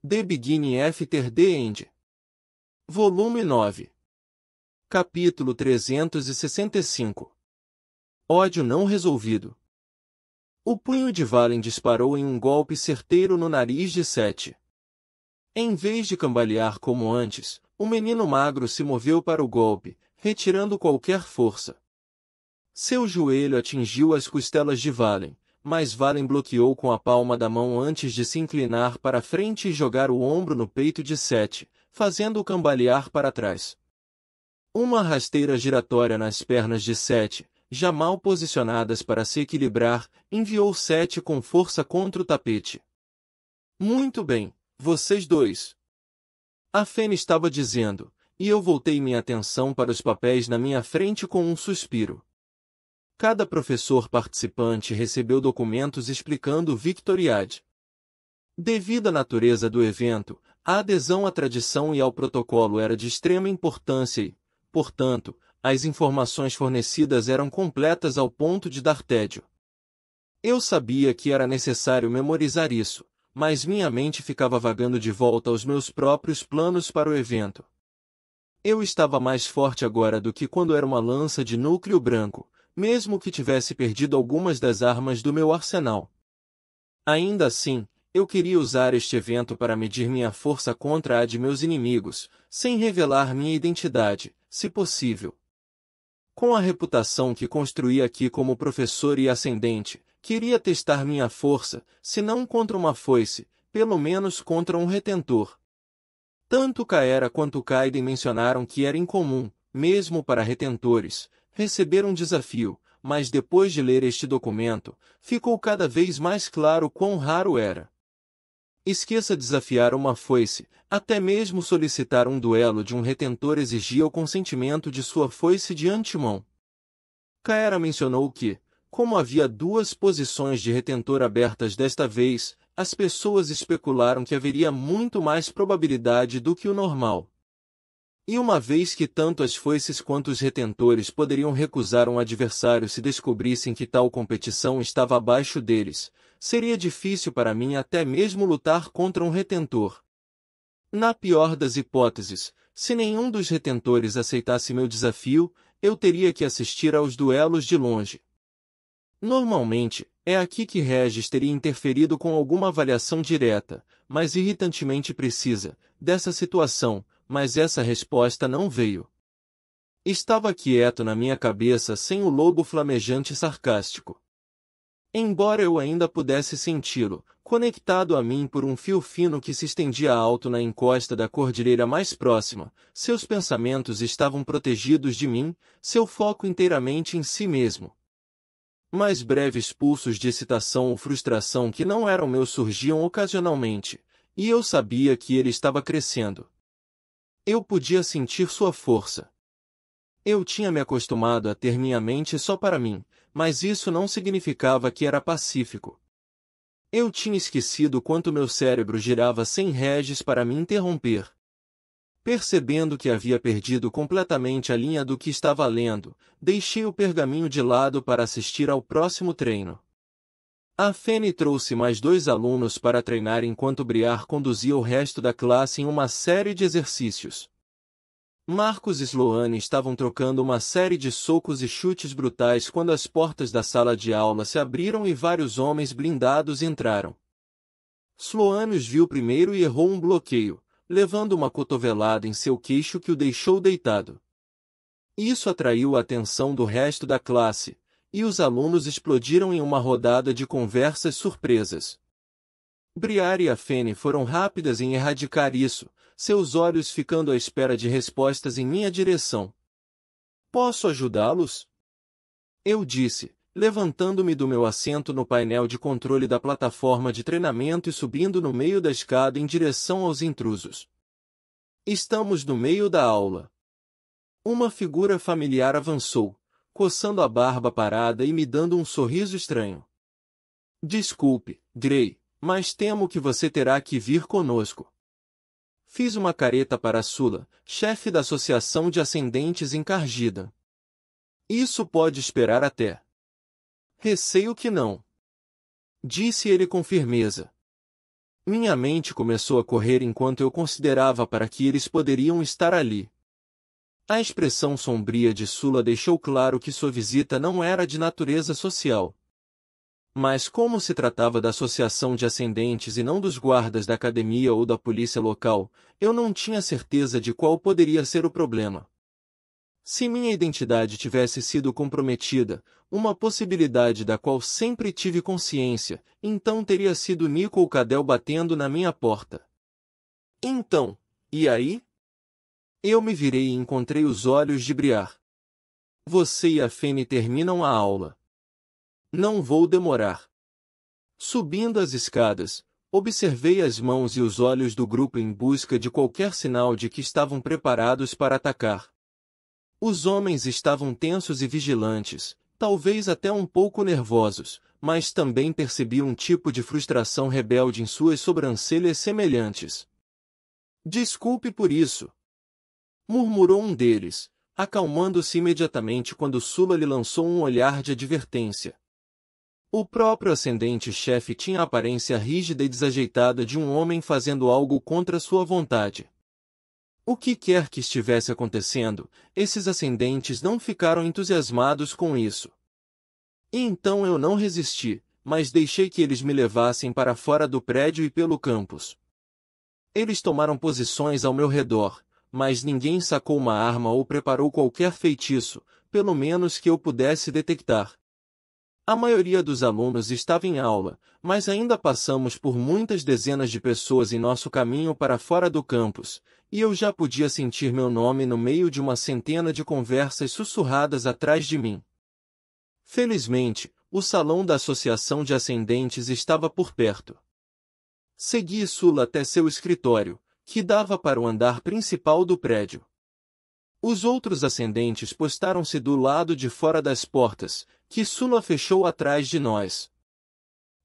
The Beginning After the End. Volume 9. Capítulo 365. Ódio não resolvido. O punho de Valen disparou em um golpe certeiro no nariz de Seth. Em vez de cambalear como antes, o menino magro se moveu para o golpe, retirando qualquer força. Seu joelho atingiu as costelas de Valen, mas Valen bloqueou com a palma da mão antes de se inclinar para frente e jogar o ombro no peito de Seth, fazendo-o cambalear para trás. Uma rasteira giratória nas pernas de Seth, já mal posicionadas para se equilibrar, enviou Seth com força contra o tapete. Muito bem, vocês dois. A Fene estava dizendo, e eu voltei minha atenção para os papéis na minha frente com um suspiro. Cada professor participante recebeu documentos explicando o Victoriade. Devido à natureza do evento, a adesão à tradição e ao protocolo era de extrema importância e, portanto, as informações fornecidas eram completas ao ponto de dar tédio. Eu sabia que era necessário memorizar isso, mas minha mente ficava vagando de volta aos meus próprios planos para o evento. Eu estava mais forte agora do que quando era uma lança de núcleo branco, mesmo que tivesse perdido algumas das armas do meu arsenal. Ainda assim, eu queria usar este evento para medir minha força contra a de meus inimigos, sem revelar minha identidade, se possível. Com a reputação que construí aqui como professor e ascendente, queria testar minha força, se não contra uma foice, pelo menos contra um retentor. Tanto Kaera quanto Kaiden mencionaram que era incomum, mesmo para retentores, receber um desafio, mas depois de ler este documento, ficou cada vez mais claro quão raro era. Esqueça desafiar uma foice, até mesmo solicitar um duelo de um retentor exigia o consentimento de sua foice de antemão. Kaera mencionou que, como havia duas posições de retentor abertas desta vez, as pessoas especularam que haveria muito mais probabilidade do que o normal. E uma vez que tanto as foices quanto os retentores poderiam recusar um adversário se descobrissem que tal competição estava abaixo deles, seria difícil para mim até mesmo lutar contra um retentor. Na pior das hipóteses, se nenhum dos retentores aceitasse meu desafio, eu teria que assistir aos duelos de longe. Normalmente, é aqui que Regis teria interferido com alguma avaliação direta, mas irritantemente precisa, dessa situação, mas essa resposta não veio. Estava quieto na minha cabeça sem o lobo flamejante sarcástico. Embora eu ainda pudesse senti-lo, conectado a mim por um fio fino que se estendia alto na encosta da cordilheira mais próxima, seus pensamentos estavam protegidos de mim, seu foco inteiramente em si mesmo. Mais breves pulsos de excitação ou frustração que não eram meus surgiam ocasionalmente, e eu sabia que ele estava crescendo. Eu podia sentir sua força. Eu tinha me acostumado a ter minha mente só para mim, mas isso não significava que era pacífico. Eu tinha esquecido quanto meu cérebro girava sem Regis para me interromper. Percebendo que havia perdido completamente a linha do que estava lendo, deixei o pergaminho de lado para assistir ao próximo treino. A Fene trouxe mais 2 alunos para treinar enquanto Briar conduzia o resto da classe em uma série de exercícios. Marcos e Sloane estavam trocando uma série de socos e chutes brutais quando as portas da sala de aula se abriram e vários homens blindados entraram. Sloane os viu primeiro e errou um bloqueio, levando uma cotovelada em seu queixo que o deixou deitado. Isso atraiu a atenção do resto da classe, e os alunos explodiram em uma rodada de conversas surpresas. Briar e a Fene foram rápidas em erradicar isso, seus olhos ficando à espera de respostas em minha direção. Posso ajudá-los? Eu disse, levantando-me do meu assento no painel de controle da plataforma de treinamento e subindo no meio da escada em direção aos intrusos. Estamos no meio da aula. Uma figura familiar avançou, coçando a barba parada e me dando um sorriso estranho. Desculpe, Gray, mas temo que você terá que vir conosco. Fiz uma careta para Sula, chefe da Associação de Ascendentes em Cargida. Isso pode esperar até. Receio que não. Disse ele com firmeza. Minha mente começou a correr enquanto eu considerava para que eles poderiam estar ali. A expressão sombria de Sula deixou claro que sua visita não era de natureza social. Mas como se tratava da associação de ascendentes e não dos guardas da academia ou da polícia local, eu não tinha certeza de qual poderia ser o problema. Se minha identidade tivesse sido comprometida, uma possibilidade da qual sempre tive consciência, então teria sido Nico ou Cadel batendo na minha porta. Então, e aí? Eu me virei e encontrei os olhos de Briar. Você e a Fene terminam a aula. Não vou demorar. Subindo as escadas, observei as mãos e os olhos do grupo em busca de qualquer sinal de que estavam preparados para atacar. Os homens estavam tensos e vigilantes, talvez até um pouco nervosos, mas também percebi um tipo de frustração rebelde em suas sobrancelhas semelhantes. Desculpe por isso, murmurou um deles, acalmando-se imediatamente quando Sula lhe lançou um olhar de advertência. O próprio ascendente-chefe tinha a aparência rígida e desajeitada de um homem fazendo algo contra sua vontade. O que quer que estivesse acontecendo, esses ascendentes não ficaram entusiasmados com isso. E então eu não resisti, mas deixei que eles me levassem para fora do prédio e pelo campus. Eles tomaram posições ao meu redor, mas ninguém sacou uma arma ou preparou qualquer feitiço, pelo menos que eu pudesse detectar. A maioria dos alunos estava em aula, mas ainda passamos por muitas dezenas de pessoas em nosso caminho para fora do campus, e eu já podia sentir meu nome no meio de uma centena de conversas sussurradas atrás de mim. Felizmente, o salão da Associação de Ascendentes estava por perto. Segui Sula até seu escritório, que dava para o andar principal do prédio. Os outros ascendentes postaram-se do lado de fora das portas, que Sula fechou atrás de nós.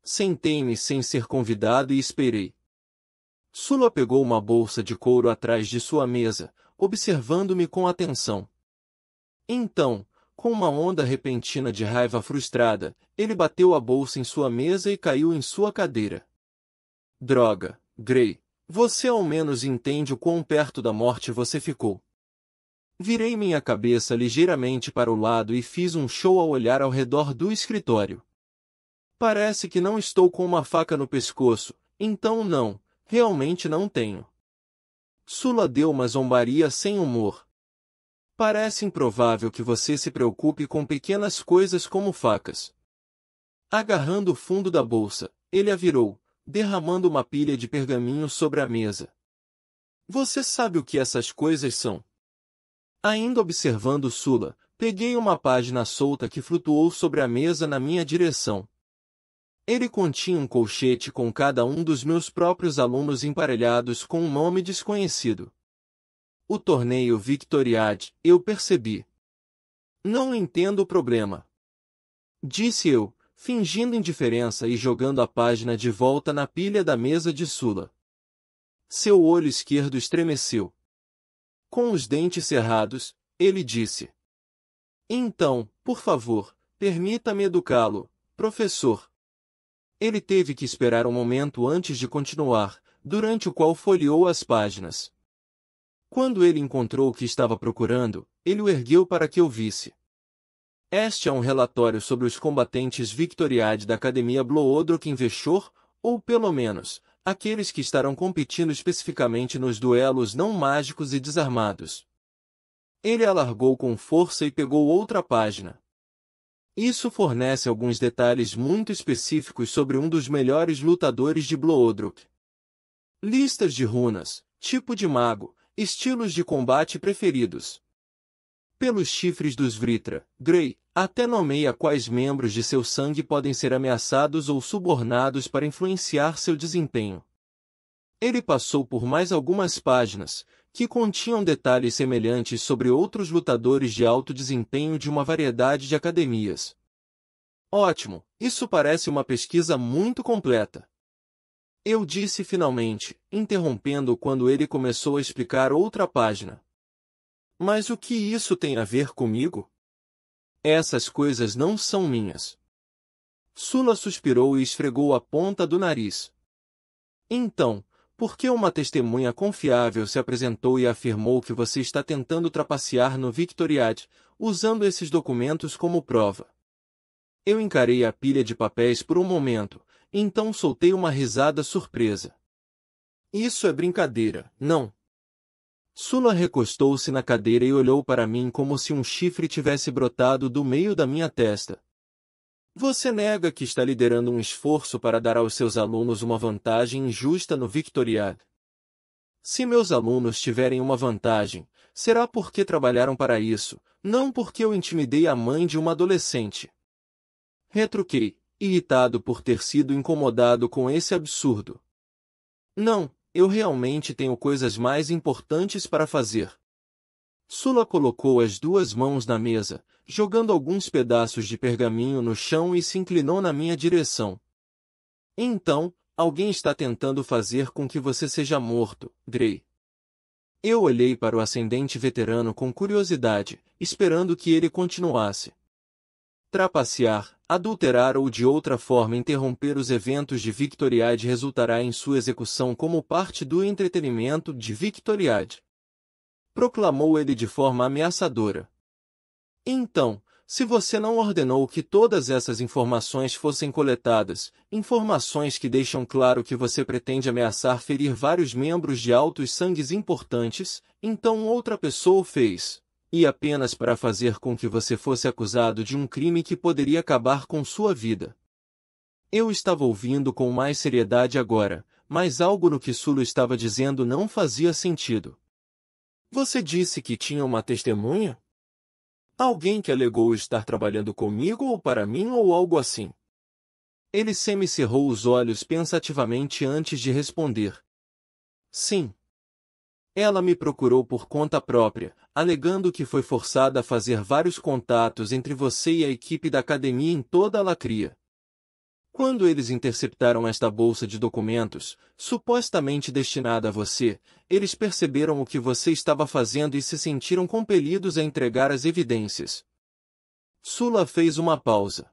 Sentei-me sem ser convidado e esperei. Sula pegou uma bolsa de couro atrás de sua mesa, observando-me com atenção. Então, com uma onda repentina de raiva frustrada, ele bateu a bolsa em sua mesa e caiu em sua cadeira. Droga, Gray, você ao menos entende o quão perto da morte você ficou. Virei minha cabeça ligeiramente para o lado e fiz um show ao olhar ao redor do escritório. Parece que não estou com uma faca no pescoço, então não, realmente não tenho. Sula deu uma zombaria sem humor. Parece improvável que você se preocupe com pequenas coisas como facas. Agarrando o fundo da bolsa, ele a virou, derramando uma pilha de pergaminhos sobre a mesa. Você sabe o que essas coisas são? Ainda observando Sula, peguei uma página solta que flutuou sobre a mesa na minha direção. Ele continha um colchete com cada um dos meus próprios alunos emparelhados com um nome desconhecido. O torneio Victoriade, eu percebi. Não entendo o problema, disse eu, fingindo indiferença e jogando a página de volta na pilha da mesa de Sula. Seu olho esquerdo estremeceu. Com os dentes cerrados, ele disse: Então, por favor, permita-me educá-lo, professor. Ele teve que esperar um momento antes de continuar, durante o qual folheou as páginas. Quando ele encontrou o que estava procurando, ele o ergueu para que eu visse. Este é um relatório sobre os combatentes Victoriade da Academia Bloodrock Inveshor, ou pelo menos, aqueles que estarão competindo especificamente nos duelos não mágicos e desarmados. Ele alargou com força e pegou outra página. Isso fornece alguns detalhes muito específicos sobre um dos melhores lutadores de Bloodrock. Listas de runas, tipo de mago, estilos de combate preferidos. Pelos chifres dos Vritra, Gray até nomeia quais membros de seu sangue podem ser ameaçados ou subornados para influenciar seu desempenho. Ele passou por mais algumas páginas, que continham detalhes semelhantes sobre outros lutadores de alto desempenho de uma variedade de academias. Ótimo, isso parece uma pesquisa muito completa. Eu disse finalmente, interrompendo quando ele começou a explicar outra página. Mas o que isso tem a ver comigo? Essas coisas não são minhas. Sula suspirou e esfregou a ponta do nariz. Então, por que uma testemunha confiável se apresentou e afirmou que você está tentando trapacear no Victoriad, usando esses documentos como prova? Eu encarei a pilha de papéis por um momento, então soltei uma risada surpresa. Isso é brincadeira, não? Sula recostou-se na cadeira e olhou para mim como se um chifre tivesse brotado do meio da minha testa. Você nega que está liderando um esforço para dar aos seus alunos uma vantagem injusta no Victoriad. Se meus alunos tiverem uma vantagem, será porque trabalharam para isso, não porque eu intimidei a mãe de uma adolescente. Retruquei, irritado por ter sido incomodado com esse absurdo. Não, eu realmente tenho coisas mais importantes para fazer. Sula colocou as duas mãos na mesa, jogando alguns pedaços de pergaminho no chão e se inclinou na minha direção. Então, alguém está tentando fazer com que você seja morto, Gray. Eu olhei para o ascendente veterano com curiosidade, esperando que ele continuasse. Trapacear, adulterar ou de outra forma interromper os eventos de Victoriad resultará em sua execução como parte do entretenimento de Victoriad. Proclamou ele de forma ameaçadora. Então, se você não ordenou que todas essas informações fossem coletadas, informações que deixam claro que você pretende ameaçar ferir vários membros de altos sangues importantes, então outra pessoa o fez. E apenas para fazer com que você fosse acusado de um crime que poderia acabar com sua vida. Eu estava ouvindo com mais seriedade agora, mas algo no que Sula estava dizendo não fazia sentido. Você disse que tinha uma testemunha? Alguém que alegou estar trabalhando comigo ou para mim ou algo assim? Ele semicerrou os olhos pensativamente antes de responder. Sim. Ela me procurou por conta própria, alegando que foi forçada a fazer vários contatos entre você e a equipe da academia em toda a Lacria. Quando eles interceptaram esta bolsa de documentos, supostamente destinada a você, eles perceberam o que você estava fazendo e se sentiram compelidos a entregar as evidências. Sula fez uma pausa.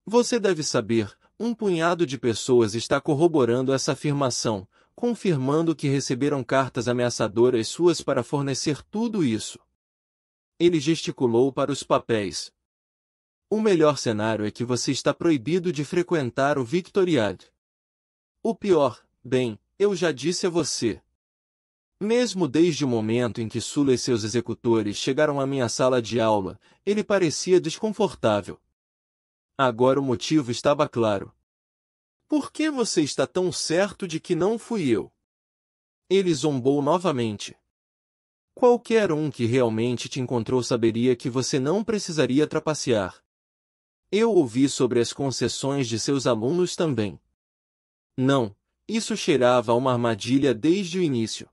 Você deve saber, um punhado de pessoas está corroborando essa afirmação, confirmando que receberam cartas ameaçadoras suas para fornecer tudo isso. Ele gesticulou para os papéis. O melhor cenário é que você está proibido de frequentar o Victoriad. O pior, bem, eu já disse a você. Mesmo desde o momento em que Sula e seus executores chegaram à minha sala de aula, ele parecia desconfortável. Agora o motivo estava claro. Por que você está tão certo de que não fui eu? Ele zombou novamente. Qualquer um que realmente te encontrou saberia que você não precisaria trapacear. Eu ouvi sobre as concessões de seus alunos também. Não, isso cheirava a uma armadilha desde o início.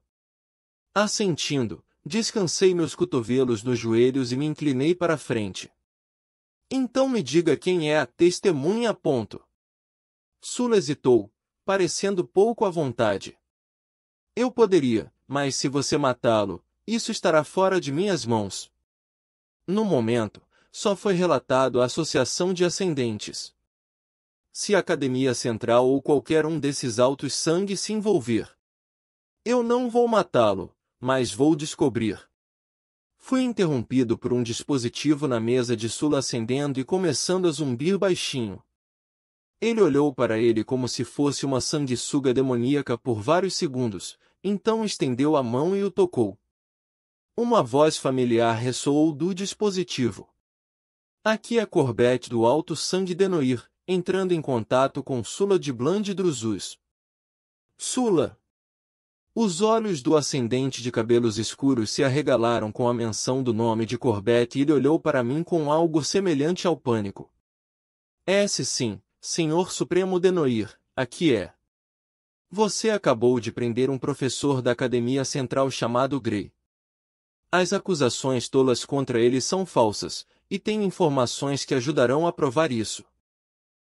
Assentindo, descansei meus cotovelos nos joelhos e me inclinei para a frente. Então me diga quem é a testemunha. Sula hesitou, parecendo pouco à vontade. Eu poderia, mas se você matá-lo, isso estará fora de minhas mãos. No momento, só foi relatado a Associação de Ascendentes. Se a Academia Central ou qualquer um desses altos sangue se envolver, eu não vou matá-lo, mas vou descobrir. Fui interrompido por um dispositivo na mesa de Sula acendendo e começando a zumbir baixinho. Ele olhou para ele como se fosse uma sanguessuga demoníaca por vários segundos, então estendeu a mão e o tocou. Uma voz familiar ressoou do dispositivo. Aqui é Corbett do Alto Sangue de Noir, entrando em contato com Sula de Bland Drusus. Sula! Os olhos do ascendente de cabelos escuros se arregalaram com a menção do nome de Corbett e ele olhou para mim com algo semelhante ao pânico. Sim, Senhor Supremo de Noir, aqui é. Você acabou de prender um professor da Academia Central chamado Gray. As acusações tolas contra ele são falsas, e tenho informações que ajudarão a provar isso.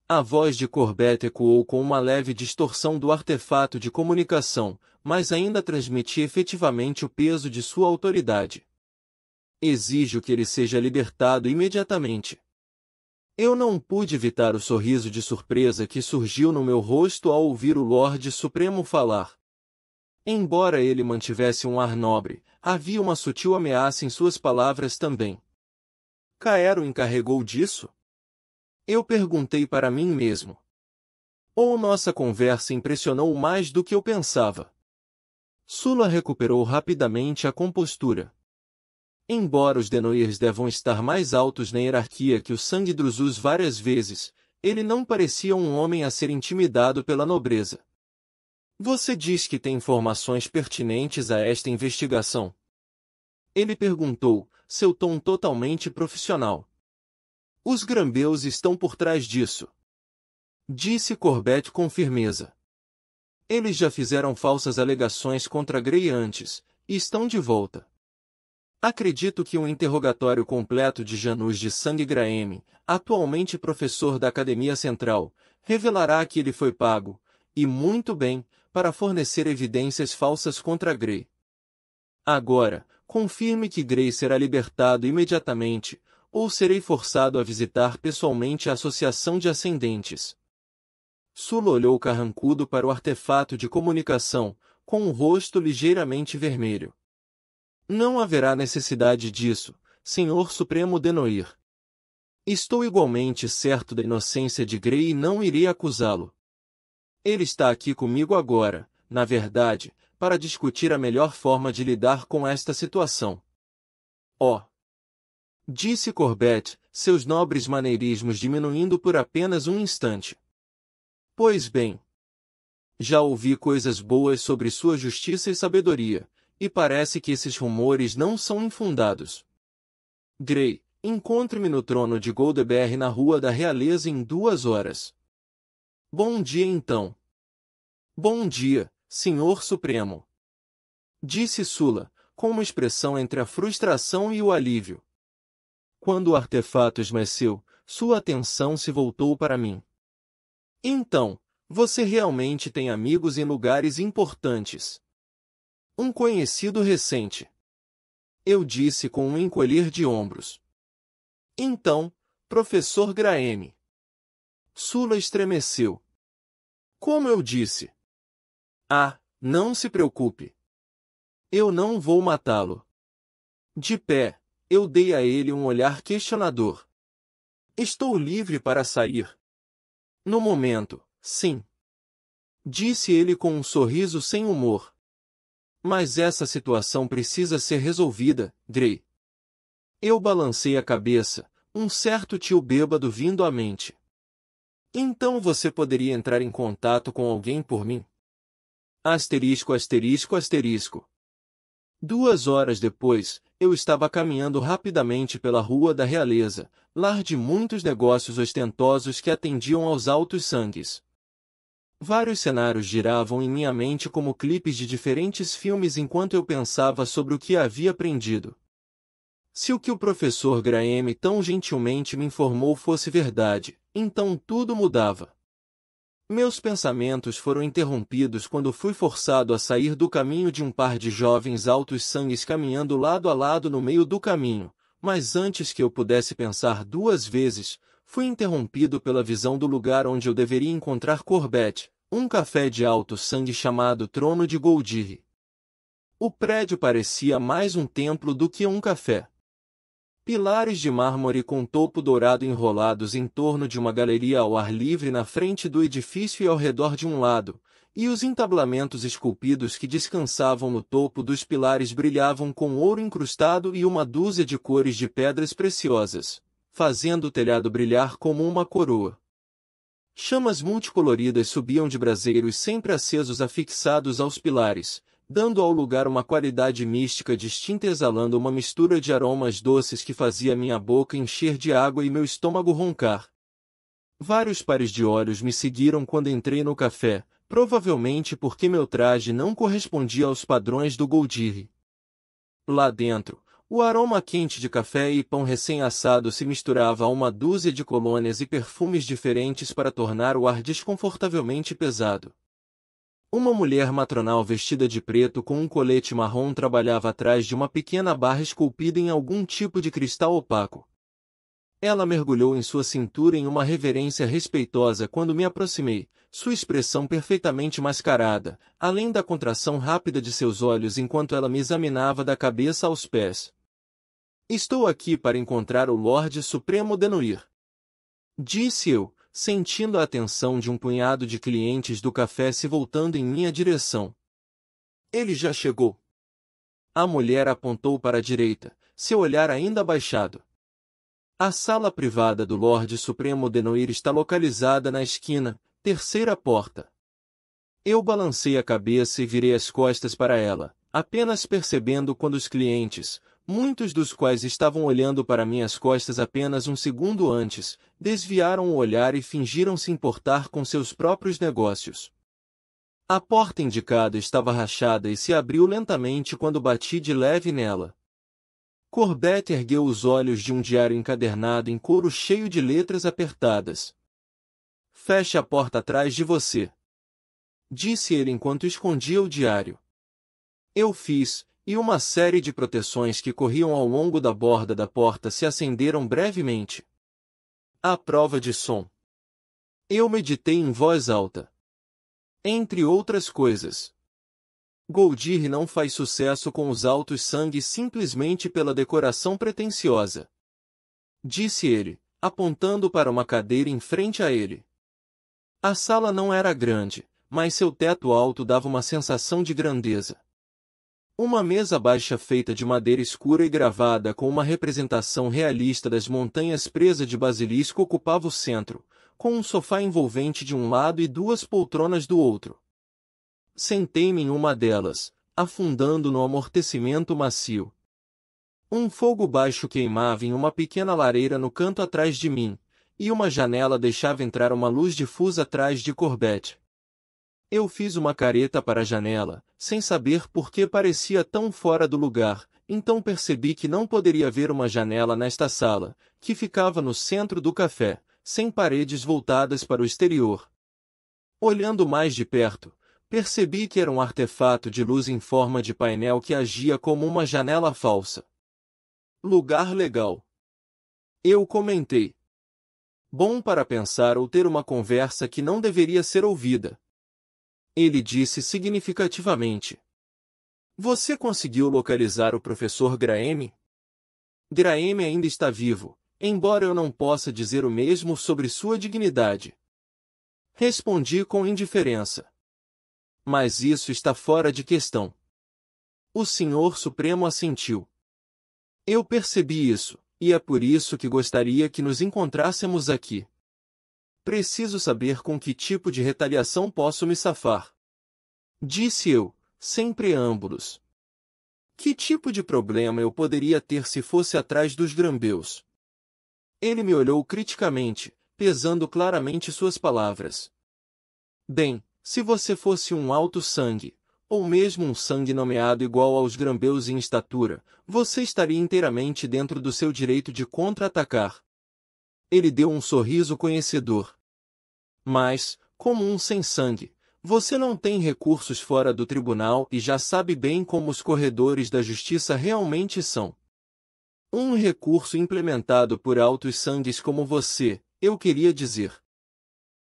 A voz de Corbett ecoou com uma leve distorção do artefato de comunicação, mas ainda transmitia efetivamente o peso de sua autoridade. Exijo que ele seja libertado imediatamente. Eu não pude evitar o sorriso de surpresa que surgiu no meu rosto ao ouvir o Lorde Supremo falar. Embora ele mantivesse um ar nobre, havia uma sutil ameaça em suas palavras também. Caero encarregou disso? Eu perguntei para mim mesmo. Ou nossa conversa impressionou mais do que eu pensava? Sula recuperou rapidamente a compostura. Embora os Denoirs devam estar mais altos na hierarquia que o sangue Drusus várias vezes, ele não parecia um homem a ser intimidado pela nobreza. Você diz que tem informações pertinentes a esta investigação? Ele perguntou, seu tom totalmente profissional. Os Grambeus estão por trás disso. Disse Corbett com firmeza. Eles já fizeram falsas alegações contra Grey antes, e estão de volta. Acredito que um interrogatório completo de Janus de Sangue Graeme, atualmente professor da Academia Central, revelará que ele foi pago, e muito bem, para fornecer evidências falsas contra Grey. Agora, confirme que Grey será libertado imediatamente, ou serei forçado a visitar pessoalmente a Associação de Ascendentes. Sula olhou carrancudo para o artefato de comunicação, com o rosto ligeiramente vermelho. Não haverá necessidade disso, Senhor Supremo Denoir. Estou igualmente certo da inocência de Grey e não irei acusá-lo. Ele está aqui comigo agora, na verdade, para discutir a melhor forma de lidar com esta situação. Oh! Disse Corbett, seus nobres maneirismos diminuindo por apenas um instante. Pois bem. Já ouvi coisas boas sobre sua justiça e sabedoria, e parece que esses rumores não são infundados. Grey, encontre-me no trono de Goldeberry na Rua da Realeza em 2 horas. Bom dia então. Bom dia, Senhor Supremo. Disse Sula, com uma expressão entre a frustração e o alívio. Quando o artefato esmeceu, sua atenção se voltou para mim. Então, você realmente tem amigos em lugares importantes. Um conhecido recente. Eu disse com um encolher de ombros. Então, professor Graeme. Sula estremeceu. Como eu disse? Ah, não se preocupe. Eu não vou matá-lo. De pé, eu dei a ele um olhar questionador. Estou livre para sair. No momento, sim. Disse ele com um sorriso sem humor. Mas essa situação precisa ser resolvida, Grey. Eu balancei a cabeça, um certo tio bêbado vindo à mente. Então você poderia entrar em contato com alguém por mim? Asterisco, asterisco, asterisco. 2 horas depois, eu estava caminhando rapidamente pela Rua da Realeza, lar de muitos negócios ostentosos que atendiam aos altos sangues. Vários cenários giravam em minha mente como clipes de diferentes filmes enquanto eu pensava sobre o que havia aprendido. Se o que o professor Graeme tão gentilmente me informou fosse verdade, então tudo mudava. Meus pensamentos foram interrompidos quando fui forçado a sair do caminho de um par de jovens altos sangues caminhando lado a lado no meio do caminho, mas antes que eu pudesse pensar 2 vezes, fui interrompido pela visão do lugar onde eu deveria encontrar Corbett, um café de alto sangue chamado Trono de Goldirri. O prédio parecia mais um templo do que um café. Pilares de mármore com topo dourado enrolados em torno de uma galeria ao ar livre na frente do edifício e ao redor de um lado, e os entablamentos esculpidos que descansavam no topo dos pilares brilhavam com ouro incrustado e uma dúzia de cores de pedras preciosas, fazendo o telhado brilhar como uma coroa. Chamas multicoloridas subiam de braseiros sempre acesos afixados aos pilares, dando ao lugar uma qualidade mística distinta exalando uma mistura de aromas doces que fazia minha boca encher de água e meu estômago roncar. Vários pares de olhos me seguiram quando entrei no café, provavelmente porque meu traje não correspondia aos padrões do Goldirri. Lá dentro, o aroma quente de café e pão recém-assado se misturava a uma dúzia de colônias e perfumes diferentes para tornar o ar desconfortavelmente pesado. Uma mulher matronal vestida de preto com um colete marrom trabalhava atrás de uma pequena barra esculpida em algum tipo de cristal opaco. Ela mergulhou em sua cintura em uma reverência respeitosa quando me aproximei, sua expressão perfeitamente mascarada, além da contração rápida de seus olhos enquanto ela me examinava da cabeça aos pés. Estou aqui para encontrar o Lorde Supremo Denoir, disse eu, sentindo a atenção de um punhado de clientes do café se voltando em minha direção. Ele já chegou. A mulher apontou para a direita, seu olhar ainda abaixado. A sala privada do Lorde Supremo Denoir está localizada na esquina, terceira porta. Eu balancei a cabeça e virei as costas para ela, apenas percebendo quando os clientes, muitos dos quais estavam olhando para minhas costas apenas um segundo antes, desviaram o olhar e fingiram se importar com seus próprios negócios. A porta indicada estava rachada e se abriu lentamente quando bati de leve nela. Corbett ergueu os olhos de um diário encadernado em couro cheio de letras apertadas. Feche a porta atrás de você, disse ele enquanto escondia o diário. Eu fiz, e uma série de proteções que corriam ao longo da borda da porta se acenderam brevemente. À prova de som. Eu meditei em voz alta. Entre outras coisas, Goldir não faz sucesso com os altos sangues simplesmente pela decoração pretensiosa, disse ele, apontando para uma cadeira em frente a ele. A sala não era grande, mas seu teto alto dava uma sensação de grandeza. Uma mesa baixa feita de madeira escura e gravada com uma representação realista das montanhas presa de basilisco ocupava o centro, com um sofá envolvente de um lado e duas poltronas do outro. Sentei-me em uma delas, afundando no amortecimento macio. Um fogo baixo queimava em uma pequena lareira no canto atrás de mim, e uma janela deixava entrar uma luz difusa atrás de Corbett. Eu fiz uma careta para a janela, sem saber por que parecia tão fora do lugar, então percebi que não poderia haver uma janela nesta sala, que ficava no centro do café, sem paredes voltadas para o exterior. Olhando mais de perto, percebi que era um artefato de luz em forma de painel que agia como uma janela falsa. Lugar legal, eu comentei. Bom para pensar ou ter uma conversa que não deveria ser ouvida. Ele disse significativamente. Você conseguiu localizar o professor Graham? Graham ainda está vivo, embora eu não possa dizer o mesmo sobre sua dignidade. Respondi com indiferença. Mas isso está fora de questão. O Senhor Supremo assentiu. Eu percebi isso, e é por isso que gostaria que nos encontrássemos aqui. Preciso saber com que tipo de retaliação posso me safar. Disse eu, sem preâmbulos. Que tipo de problema eu poderia ter se fosse atrás dos Grambeus? Ele me olhou criticamente, pesando claramente suas palavras. Bem, se você fosse um alto sangue, ou mesmo um sangue nomeado igual aos Grambeus em estatura, você estaria inteiramente dentro do seu direito de contra-atacar. Ele deu um sorriso conhecedor. Mas, como um sem-sangue, você não tem recursos fora do tribunal e já sabe bem como os corredores da justiça realmente são. Um recurso implementado por altos sangues como você, eu queria dizer.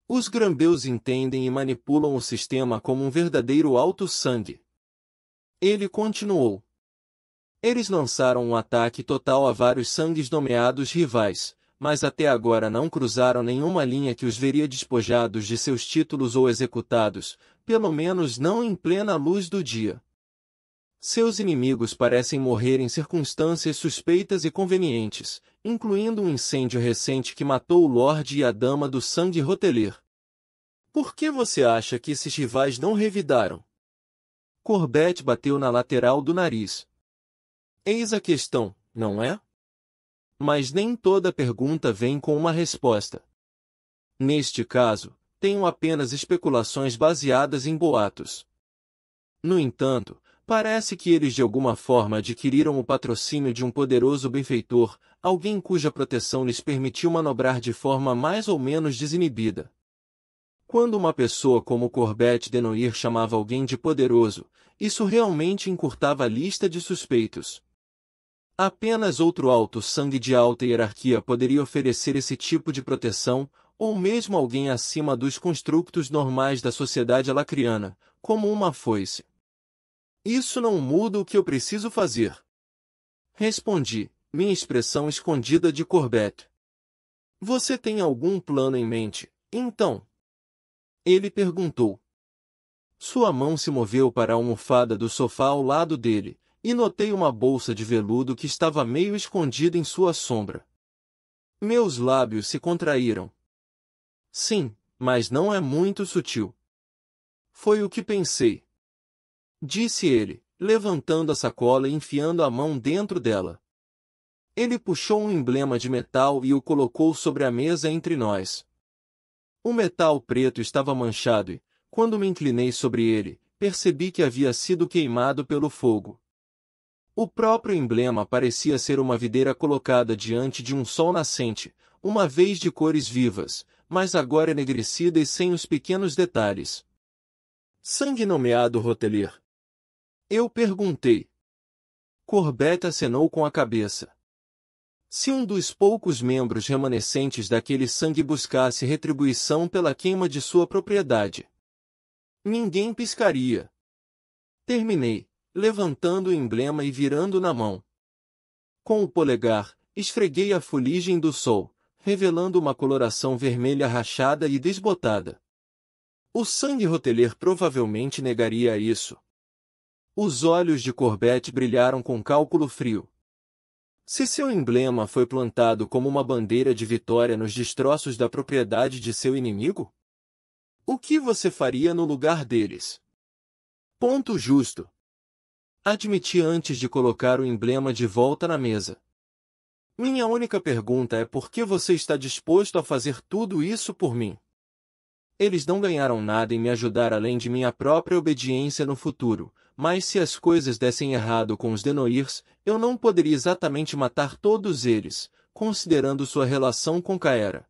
Os Grambeus entendem e manipulam o sistema como um verdadeiro alto sangue. Ele continuou. Eles lançaram um ataque total a vários sangues nomeados rivais, mas até agora não cruzaram nenhuma linha que os veria despojados de seus títulos ou executados, pelo menos não em plena luz do dia. Seus inimigos parecem morrer em circunstâncias suspeitas e convenientes, incluindo um incêndio recente que matou o Lorde e a Dama do Sangue Roteler. Por que você acha que esses rivais não revidaram? Corbett bateu na lateral do nariz. Eis a questão, não é? Mas nem toda pergunta vem com uma resposta. Neste caso, tenho apenas especulações baseadas em boatos. No entanto, parece que eles de alguma forma adquiriram o patrocínio de um poderoso benfeitor, alguém cuja proteção lhes permitiu manobrar de forma mais ou menos desinibida. Quando uma pessoa como Corbett Denoir chamava alguém de poderoso, isso realmente encurtava a lista de suspeitos. Apenas outro alto sangue de alta hierarquia poderia oferecer esse tipo de proteção, ou mesmo alguém acima dos construtos normais da sociedade alacriana, como uma foice. Isso não muda o que eu preciso fazer. Respondi, minha expressão escondida de Corbett. Você tem algum plano em mente, então? Ele perguntou. Sua mão se moveu para a almofada do sofá ao lado dele, e notei uma bolsa de veludo que estava meio escondida em sua sombra. Meus lábios se contraíram. Sim, mas não é muito sutil. Foi o que pensei. Disse ele, levantando a sacola e enfiando a mão dentro dela. Ele puxou um emblema de metal e o colocou sobre a mesa entre nós. O metal preto estava manchado e, quando me inclinei sobre ele, percebi que havia sido queimado pelo fogo. O próprio emblema parecia ser uma videira colocada diante de um sol nascente, uma vez de cores vivas, mas agora enegrecida e sem os pequenos detalhes. Sangue nomeado Rotelier? Eu perguntei. Corbett acenou com a cabeça. Se um dos poucos membros remanescentes daquele sangue buscasse retribuição pela queima de sua propriedade, ninguém piscaria. Terminei, levantando o emblema e virando na mão. Com o polegar, esfreguei a fuligem do sol, revelando uma coloração vermelha rachada e desbotada. O sangue Rotelier provavelmente negaria isso. Os olhos de Corbett brilharam com cálculo frio. Se seu emblema foi plantado como uma bandeira de vitória nos destroços da propriedade de seu inimigo, o que você faria no lugar deles? Ponto justo. Admiti antes de colocar o emblema de volta na mesa. Minha única pergunta é por que você está disposto a fazer tudo isso por mim? Eles não ganharam nada em me ajudar além de minha própria obediência no futuro, mas se as coisas dessem errado com os Denoirs, eu não poderia exatamente matar todos eles, considerando sua relação com Caera.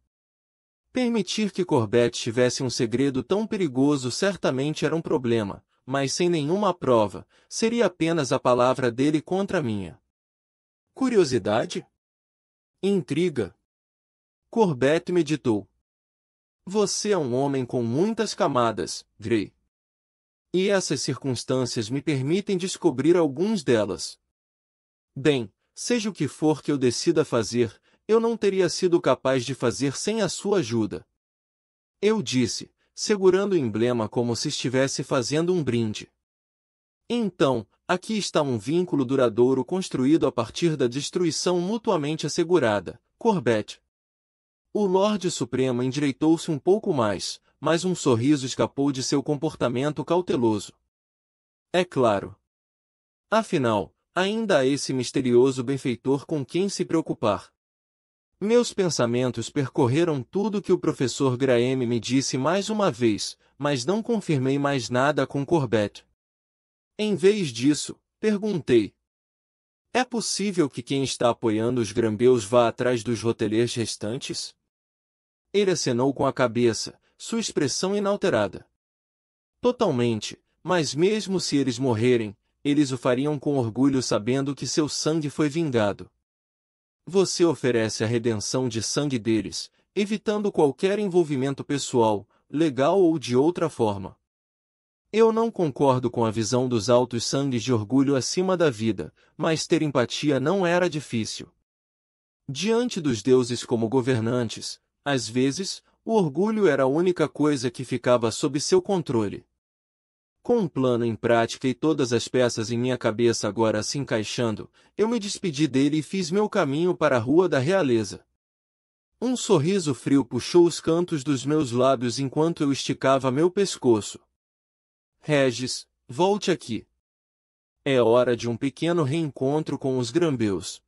Permitir que Corbett tivesse um segredo tão perigoso certamente era um problema, mas sem nenhuma prova, seria apenas a palavra dele contra a minha. Curiosidade? Intriga? Corbett meditou. Você é um homem com muitas camadas, Gray. E essas circunstâncias me permitem descobrir algumas delas. Bem, seja o que for que eu decida fazer, eu não teria sido capaz de fazer sem a sua ajuda. Eu disse, segurando o emblema como se estivesse fazendo um brinde. Então, aqui está um vínculo duradouro construído a partir da destruição mutuamente assegurada, Corbett. O Lorde Supremo endireitou-se um pouco mais, mas um sorriso escapou de seu comportamento cauteloso. É claro. Afinal, ainda há esse misterioso benfeitor com quem se preocupar. Meus pensamentos percorreram tudo que o professor Graham me disse mais uma vez, mas não confirmei mais nada com Corbett. Em vez disso, perguntei. É possível que quem está apoiando os Grambeus vá atrás dos Roteliers restantes? Ele acenou com a cabeça, sua expressão inalterada. Totalmente, mas mesmo se eles morrerem, eles o fariam com orgulho sabendo que seu sangue foi vingado. Você oferece a redenção de sangue deles, evitando qualquer envolvimento pessoal, legal ou de outra forma. Eu não concordo com a visão dos altos sangues de orgulho acima da vida, mas ter empatia não era difícil. Diante dos deuses como governantes, às vezes, o orgulho era a única coisa que ficava sob seu controle. Com um plano em prática e todas as peças em minha cabeça agora se encaixando, eu me despedi dele e fiz meu caminho para a Rua da Realeza. Um sorriso frio puxou os cantos dos meus lábios enquanto eu esticava meu pescoço. Regis, volte aqui. É hora de um pequeno reencontro com os Grambeus.